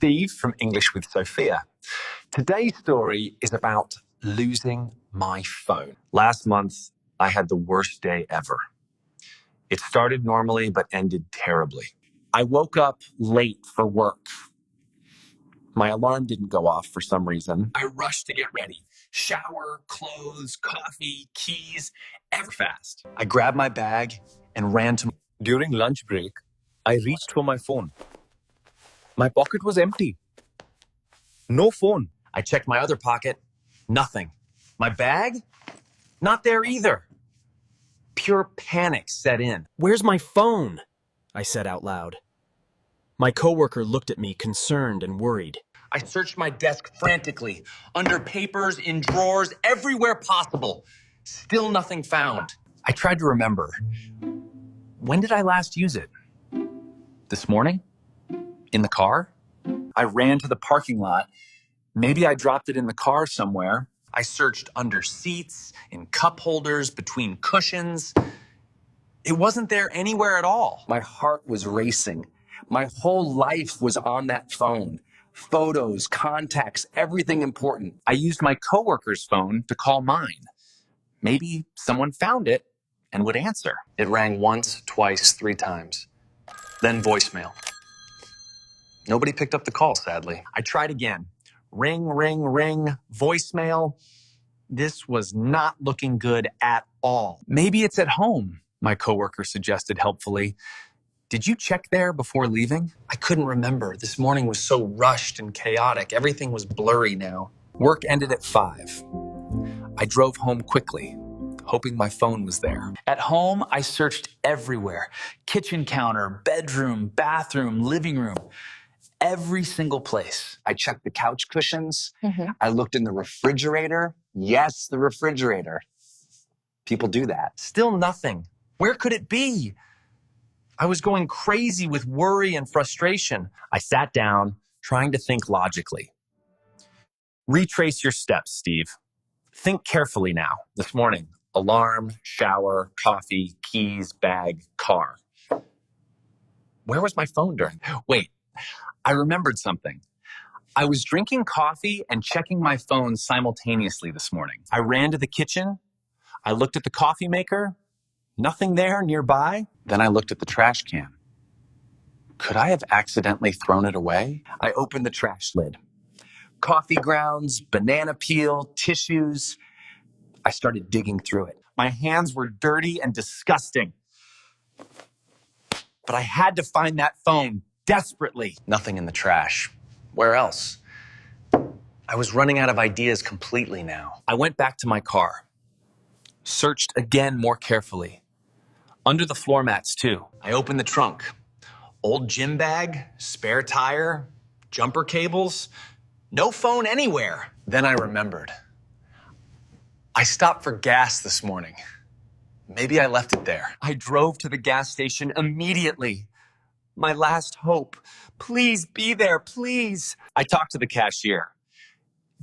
Steve from English with Sophia. Today's story is about losing my phone. Last month, I had the worst day ever. It started normally, but ended terribly. I woke up late for work. My alarm didn't go off for some reason. I rushed to get ready. Shower, clothes, coffee, keys, ever fast. I grabbed my bag and ran to... During lunch break, I reached for my phone. My pocket was empty. No phone. I checked my other pocket. Nothing. My bag? Not there either. Pure panic set in. "Where's my phone?" I said out loud. My coworker looked at me, concerned and worried. I searched my desk frantically, under papers, in drawers, everywhere possible. Still nothing found. I tried to remember. When did I last use it? This morning? In the car? I ran to the parking lot. Maybe I dropped it in the car somewhere. I searched under seats, in cup holders, between cushions. It wasn't there anywhere at all. My heart was racing. My whole life was on that phone. Photos, contacts, everything important. I used my coworker's phone to call mine. Maybe someone found it and would answer. It rang once, twice, 3 times. Then voicemail. Nobody picked up the call, sadly. I tried again. Ring, ring, ring, voicemail. This was not looking good at all. Maybe it's at home, my coworker suggested helpfully. Did you check there before leaving? I couldn't remember. This morning was so rushed and chaotic. Everything was blurry now. Work ended at 5. I drove home quickly, hoping my phone was there. At home, I searched everywhere. Kitchen counter, bedroom, bathroom, living room. Every single place. I checked the couch cushions. I looked in the refrigerator. Yes, the refrigerator. People do that. Still nothing. Where could it be? I was going crazy with worry and frustration. I sat down, trying to think logically. Retrace your steps, Steve. Think carefully now. This morning, alarm, shower, coffee, keys, bag, car. Where was my phone during? Wait, I remembered something. I was drinking coffee and checking my phone simultaneously this morning. I ran to the kitchen. I looked at the coffee maker. Nothing there nearby. Then I looked at the trash can. Could I have accidentally thrown it away? I opened the trash lid. Coffee grounds, banana peel, tissues. I started digging through it. My hands were dirty and disgusting. But I had to find that phone desperately. Nothing in the trash. Where else? I was running out of ideas completely now. I went back to my car. Searched again more carefully. Under the floor mats, too. I opened the trunk. Old gym bag, spare tire, jumper cables. No phone anywhere. Then I remembered. I stopped for gas this morning. Maybe I left it there. I drove to the gas station immediately. My last hope. Please be there, please. I talked to the cashier.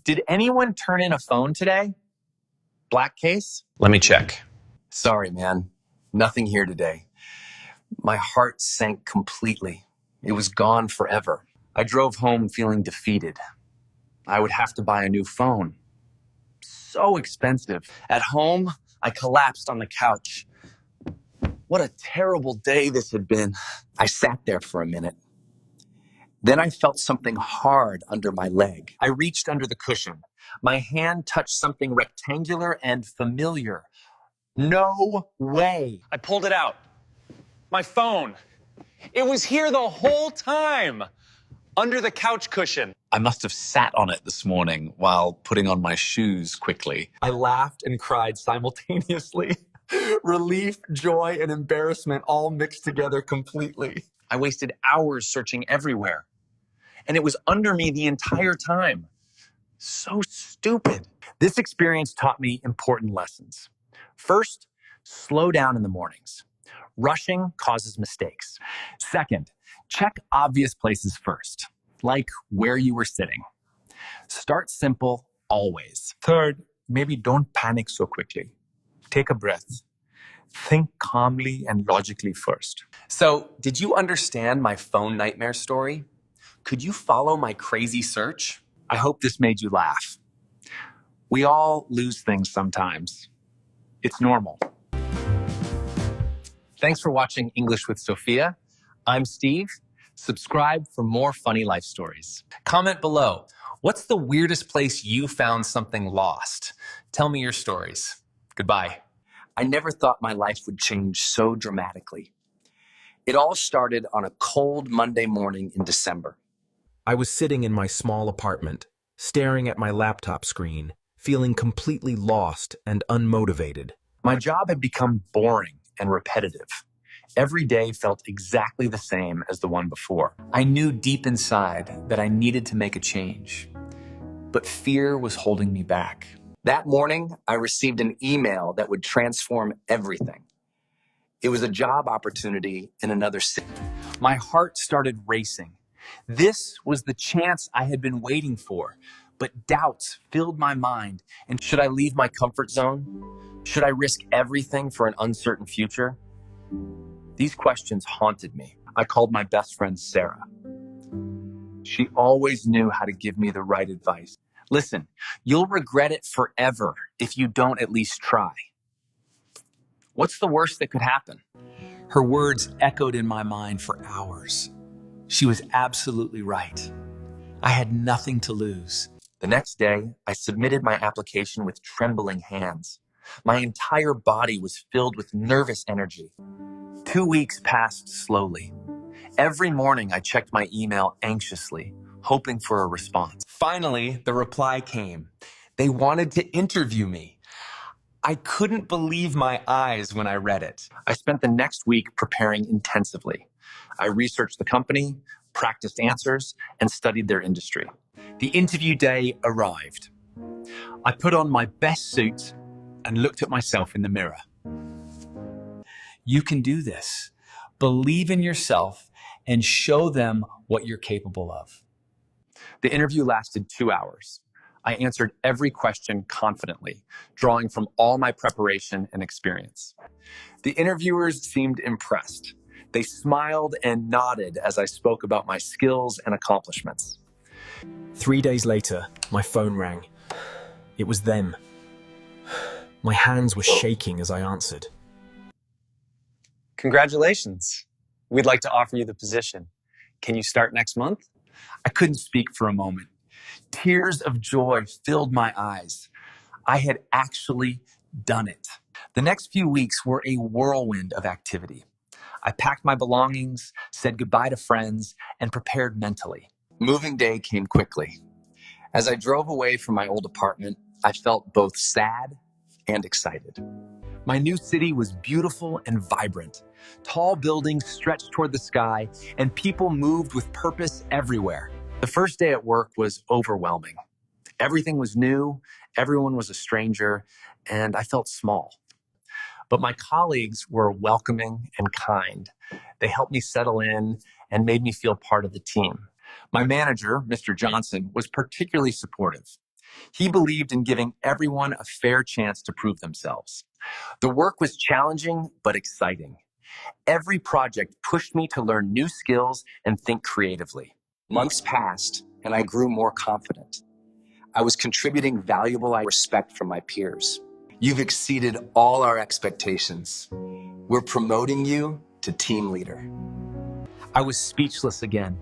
Did anyone turn in a phone today? Black case? Let me check. Sorry, man. Nothing here today. My heart sank completely. It was gone forever. I drove home feeling defeated. I would have to buy a new phone. So expensive. At home, I collapsed on the couch. What a terrible day this had been. I sat there for a minute. Then I felt something hard under my leg. I reached under the cushion. My hand touched something rectangular and familiar. No way. I pulled it out. My phone. It was here the whole time. Under the couch cushion. I must have sat on it this morning while putting on my shoes quickly. I laughed and cried simultaneously. Relief, joy, and embarrassment all mixed together completely. I wasted hours searching everywhere. And it was under me the entire time. So stupid. This experience taught me important lessons. First, slow down in the mornings. Rushing causes mistakes. Second, check obvious places first, like where you were sitting. Start simple always. Third, maybe don't panic so quickly. Take a breath. Think calmly and logically first. So, did you understand my phone nightmare story? Could you follow my crazy search? I hope this made you laugh. We all lose things sometimes. It's normal. Thanks for watching English with Sophia. I'm Steve. Subscribe for more funny life stories. Comment below. What's the weirdest place you found something lost? Tell me your stories. Goodbye. I never thought my life would change so dramatically. It all started on a cold Monday morning in December. I was sitting in my small apartment, staring at my laptop screen, feeling completely lost and unmotivated. My job had become boring and repetitive. Every day felt exactly the same as the one before. I knew deep inside that I needed to make a change, but fear was holding me back. That morning, I received an email that would transform everything. It was a job opportunity in another city. My heart started racing. This was the chance I had been waiting for, but doubts filled my mind. And should I leave my comfort zone? Should I risk everything for an uncertain future? These questions haunted me. I called my best friend, Sarah. She always knew how to give me the right advice. Listen, you'll regret it forever if you don't at least try. What's the worst that could happen? Her words echoed in my mind for hours. She was absolutely right. I had nothing to lose. The next day, I submitted my application with trembling hands. My entire body was filled with nervous energy. 2 weeks passed slowly. Every morning, I checked my email anxiously, hoping for a response. Finally, the reply came. They wanted to interview me. I couldn't believe my eyes when I read it. I spent the next week preparing intensively. I researched the company, practiced answers, and studied their industry. The interview day arrived. I put on my best suit and looked at myself in the mirror. You can do this. Believe in yourself and show them what you're capable of. The interview lasted 2 hours. I answered every question confidently, drawing from all my preparation and experience. The interviewers seemed impressed. They smiled and nodded as I spoke about my skills and accomplishments. 3 days later, my phone rang. It was them. My hands were shaking as I answered. Congratulations. We'd like to offer you the position. Can you start next month? I couldn't speak for a moment. Tears of joy filled my eyes. I had actually done it. The next few weeks were a whirlwind of activity. I packed my belongings, said goodbye to friends, and prepared mentally. Moving day came quickly. As I drove away from my old apartment, I felt both sad and excited. My new city was beautiful and vibrant. Tall buildings stretched toward the sky, and people moved with purpose everywhere. The first day at work was overwhelming. Everything was new, everyone was a stranger, and I felt small. But my colleagues were welcoming and kind. They helped me settle in and made me feel part of the team. My manager, Mr. Johnson, was particularly supportive. He believed in giving everyone a fair chance to prove themselves. The work was challenging but exciting. Every project pushed me to learn new skills and think creatively. Months passed, and I grew more confident. I was contributing valuable respect from my peers. You've exceeded all our expectations. We're promoting you to team leader. I was speechless again.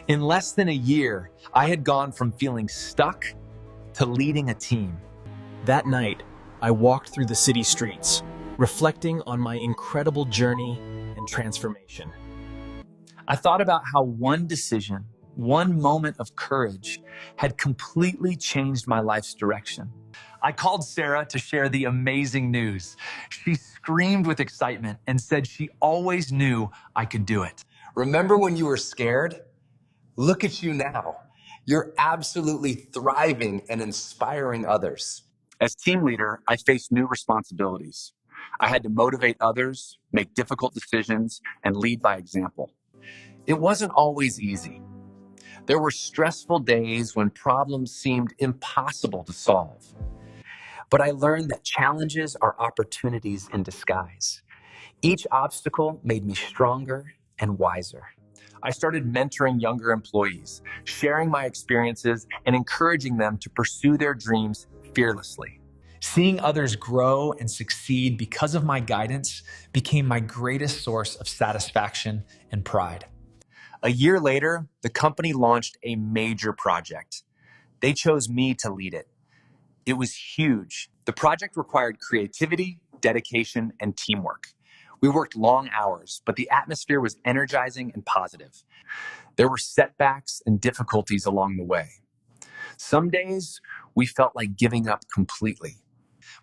In less than a year, I had gone from feeling stuck to leading a team. That night, I walked through the city streets, reflecting on my incredible journey and transformation. I thought about how one decision, one moment of courage had completely changed my life's direction. I called Sarah to share the amazing news. She screamed with excitement and said she always knew I could do it. Remember when you were scared? Look at you now. You're absolutely thriving and inspiring others. As team leader, I faced new responsibilities. I had to motivate others, make difficult decisions, and lead by example. It wasn't always easy. There were stressful days when problems seemed impossible to solve. But I learned that challenges are opportunities in disguise. Each obstacle made me stronger and wiser. I started mentoring younger employees, sharing my experiences and encouraging them to pursue their dreams fearlessly. Seeing others grow and succeed because of my guidance became my greatest source of satisfaction and pride. A year later, the company launched a major project. They chose me to lead it. It was huge. The project required creativity, dedication, and teamwork. We worked long hours, but the atmosphere was energizing and positive. There were setbacks and difficulties along the way. Some days, we felt like giving up completely.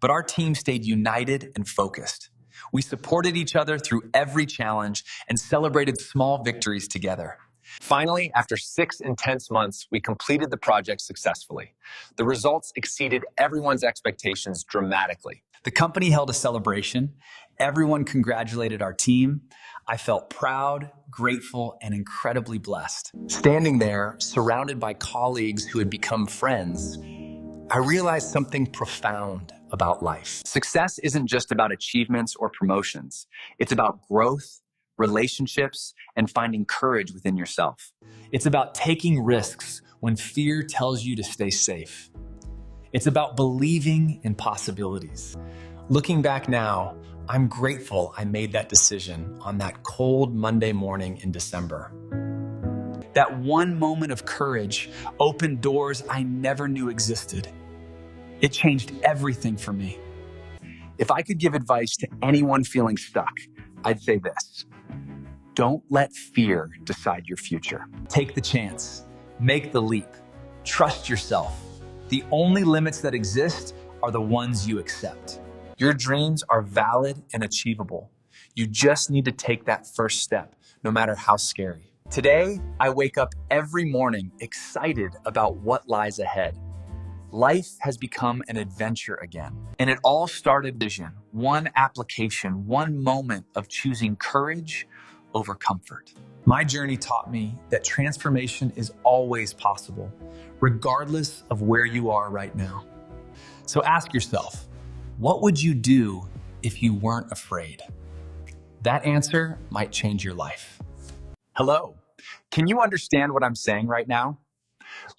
But our team stayed united and focused. We supported each other through every challenge and celebrated small victories together. Finally, after 6 intense months, we completed the project successfully. The results exceeded everyone's expectations dramatically. The company held a celebration. Everyone congratulated our team. I felt proud, grateful, and incredibly blessed. Standing there, surrounded by colleagues who had become friends, I realized something profound about life. Success isn't just about achievements or promotions. It's about growth, relationships, and finding courage within yourself. It's about taking risks when fear tells you to stay safe. It's about believing in possibilities. Looking back now, I'm grateful I made that decision on that cold Monday morning in December. That one moment of courage opened doors I never knew existed. It changed everything for me. If I could give advice to anyone feeling stuck, I'd say this: don't let fear decide your future. Take the chance. Make the leap. Trust yourself. The only limits that exist are the ones you accept. Your dreams are valid and achievable. You just need to take that first step, no matter how scary. Today, I wake up every morning excited about what lies ahead. Life has become an adventure again. And it all started vision, one application, one moment of choosing courage over comfort. My journey taught me that transformation is always possible, regardless of where you are right now. So ask yourself, what would you do if you weren't afraid? That answer might change your life. Hello, can you understand what I'm saying right now?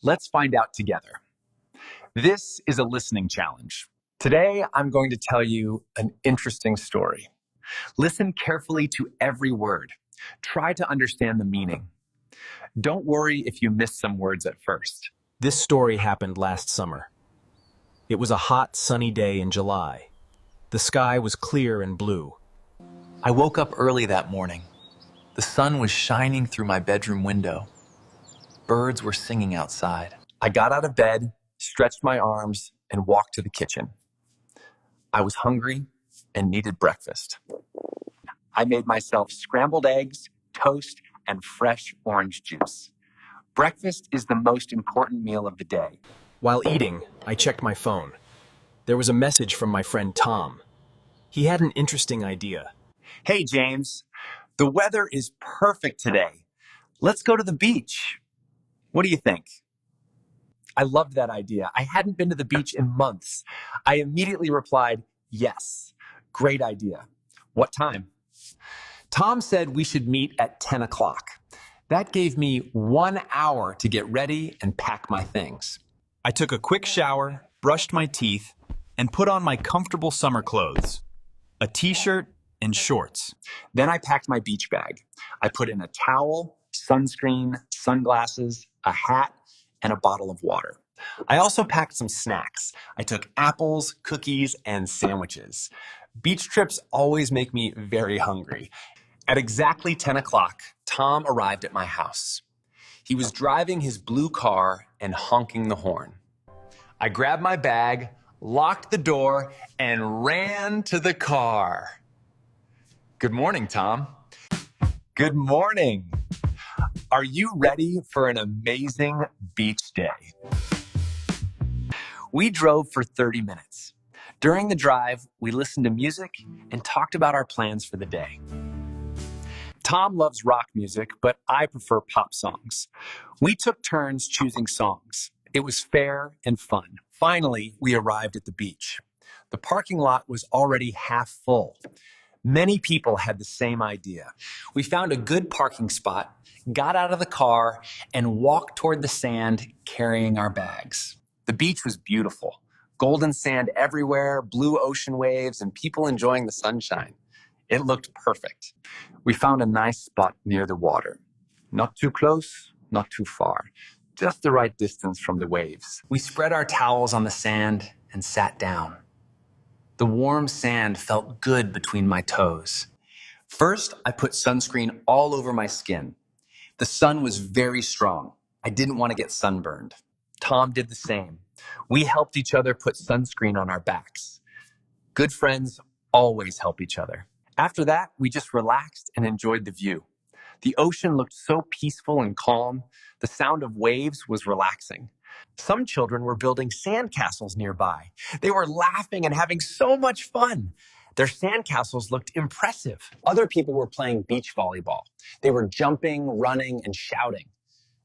Let's find out together. This is a listening challenge. Today, I'm going to tell you an interesting story. Listen carefully to every word. Try to understand the meaning. Don't worry if you miss some words at first. This story happened last summer. It was a hot, sunny day in July. The sky was clear and blue. I woke up early that morning. The sun was shining through my bedroom window. Birds were singing outside. I got out of bed, stretched my arms, and walked to the kitchen. I was hungry and needed breakfast. I made myself scrambled eggs, toast, and fresh orange juice. Breakfast is the most important meal of the day. While eating, I checked my phone. There was a message from my friend Tom. He had an interesting idea. Hey, James, the weather is perfect today. Let's go to the beach. What do you think? I loved that idea. I hadn't been to the beach in months. I immediately replied, yes, great idea. What time? Tom said we should meet at 10 o'clock. That gave me 1 hour to get ready and pack my things. I took a quick shower, brushed my teeth, and put on my comfortable summer clothes, a t-shirt and shorts. Then I packed my beach bag. I put in a towel, sunscreen, sunglasses, a hat, and a bottle of water. I also packed some snacks. I took apples, cookies, and sandwiches. Beach trips always make me very hungry. At exactly 10 o'clock, Tom arrived at my house. He was driving his blue car and honking the horn. I grabbed my bag, locked the door, and ran to the car. Good morning, Tom. Good morning. Are you ready for an amazing beach day? We drove for 30 minutes. During the drive, we listened to music and talked about our plans for the day. Tom loves rock music, but I prefer pop songs. We took turns choosing songs. It was fair and fun. Finally, we arrived at the beach. The parking lot was already half full. Many people had the same idea. We found a good parking spot, got out of the car, and walked toward the sand carrying our bags. The beach was beautiful. Golden sand everywhere, blue ocean waves, and people enjoying the sunshine. It looked perfect. We found a nice spot near the water. Not too close, not too far. Just the right distance from the waves. We spread our towels on the sand and sat down. The warm sand felt good between my toes. First, I put sunscreen all over my skin. The sun was very strong. I didn't want to get sunburned. Tom did the same. We helped each other put sunscreen on our backs. Good friends always help each other. After that, we just relaxed and enjoyed the view. The ocean looked so peaceful and calm. The sound of waves was relaxing. Some children were building sandcastles nearby. They were laughing and having so much fun. Their sandcastles looked impressive. Other people were playing beach volleyball. They were jumping, running, and shouting.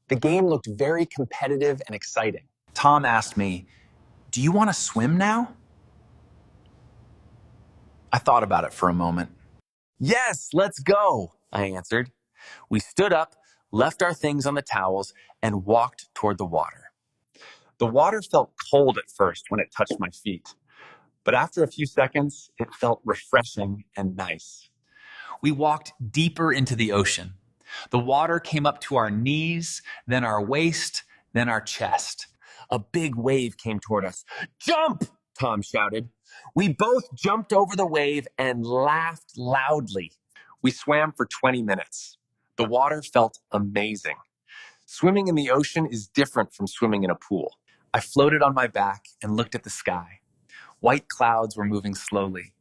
The game looked very competitive and exciting. Tom asked me, "Do you want to swim now?" I thought about it for a moment. "Yes, let's go," I answered. We stood up, left our things on the towels, and walked toward the water. The water felt cold at first when it touched my feet, but after a few seconds, it felt refreshing and nice. We walked deeper into the ocean. The water came up to our knees, then our waist, then our chest. A big wave came toward us. "Jump!" Tom shouted. We both jumped over the wave and laughed loudly. We swam for 20 minutes. The water felt amazing. Swimming in the ocean is different from swimming in a pool. I floated on my back and looked at the sky. White clouds were moving slowly.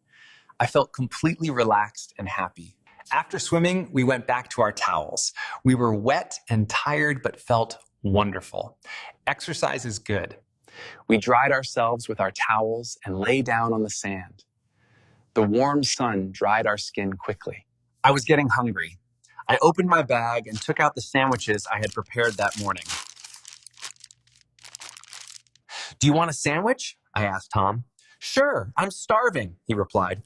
I felt completely relaxed and happy. After swimming, we went back to our towels. We were wet and tired, but felt wonderful. Exercise is good. We dried ourselves with our towels and lay down on the sand. The warm sun dried our skin quickly. I was getting hungry. I opened my bag and took out the sandwiches I had prepared that morning. "Do you want a sandwich?" I asked Tom. "Sure, I'm starving," he replied.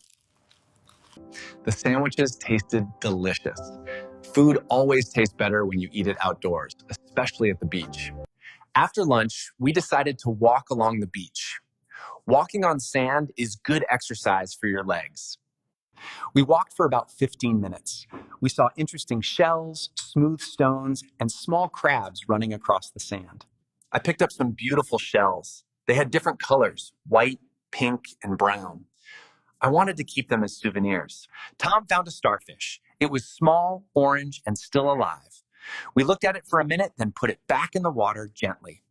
The sandwiches tasted delicious. Food always tastes better when you eat it outdoors, especially at the beach. After lunch, we decided to walk along the beach. Walking on sand is good exercise for your legs. We walked for about 15 minutes. We saw interesting shells, smooth stones, and small crabs running across the sand. I picked up some beautiful shells. They had different colors, white, pink, and brown. I wanted to keep them as souvenirs. Tom found a starfish. It was small, orange, and still alive. We looked at it for a minute, then put it back in the water gently.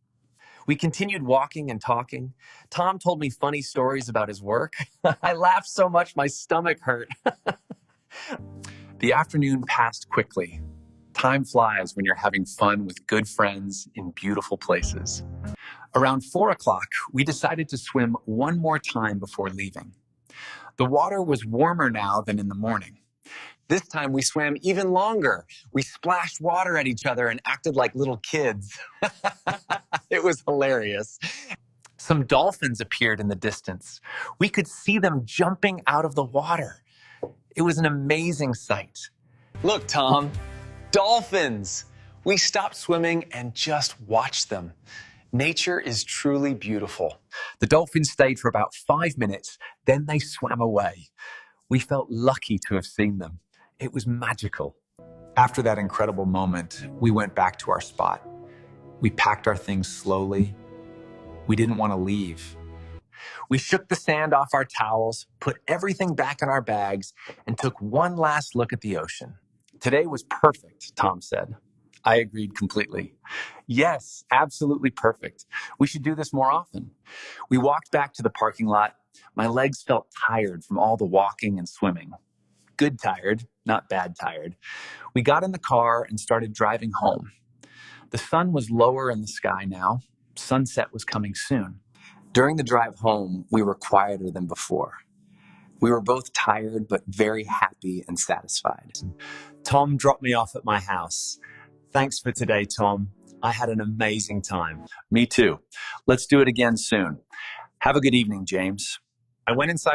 We continued walking and talking. Tom told me funny stories about his work. I laughed so much my stomach hurt. The afternoon passed quickly. Time flies when you're having fun with good friends in beautiful places. Around 4 o'clock, we decided to swim one more time before leaving. The water was warmer now than in the morning. This time we swam even longer. We splashed water at each other and acted like little kids. It was hilarious. Some dolphins appeared in the distance. We could see them jumping out of the water. It was an amazing sight. Look, Tom, dolphins! We stopped swimming and just watched them. Nature is truly beautiful. The dolphins stayed for about 5 minutes, then they swam away. We felt lucky to have seen them. It was magical. After that incredible moment, we went back to our spot. We packed our things slowly. We didn't want to leave. We shook the sand off our towels, put everything back in our bags, and took one last look at the ocean. "Today was perfect," Tom said. I agreed completely. "Yes, absolutely perfect. We should do this more often." We walked back to the parking lot. My legs felt tired from all the walking and swimming. Good tired, not bad tired. We got in the car and started driving home. The sun was lower in the sky now. Sunset was coming soon. During the drive home, we were quieter than before. We were both tired, but very happy and satisfied. Tom dropped me off at my house. Thanks for today, Tom. I had an amazing time. Me too. Let's do it again soon. Have a good evening, James. I went inside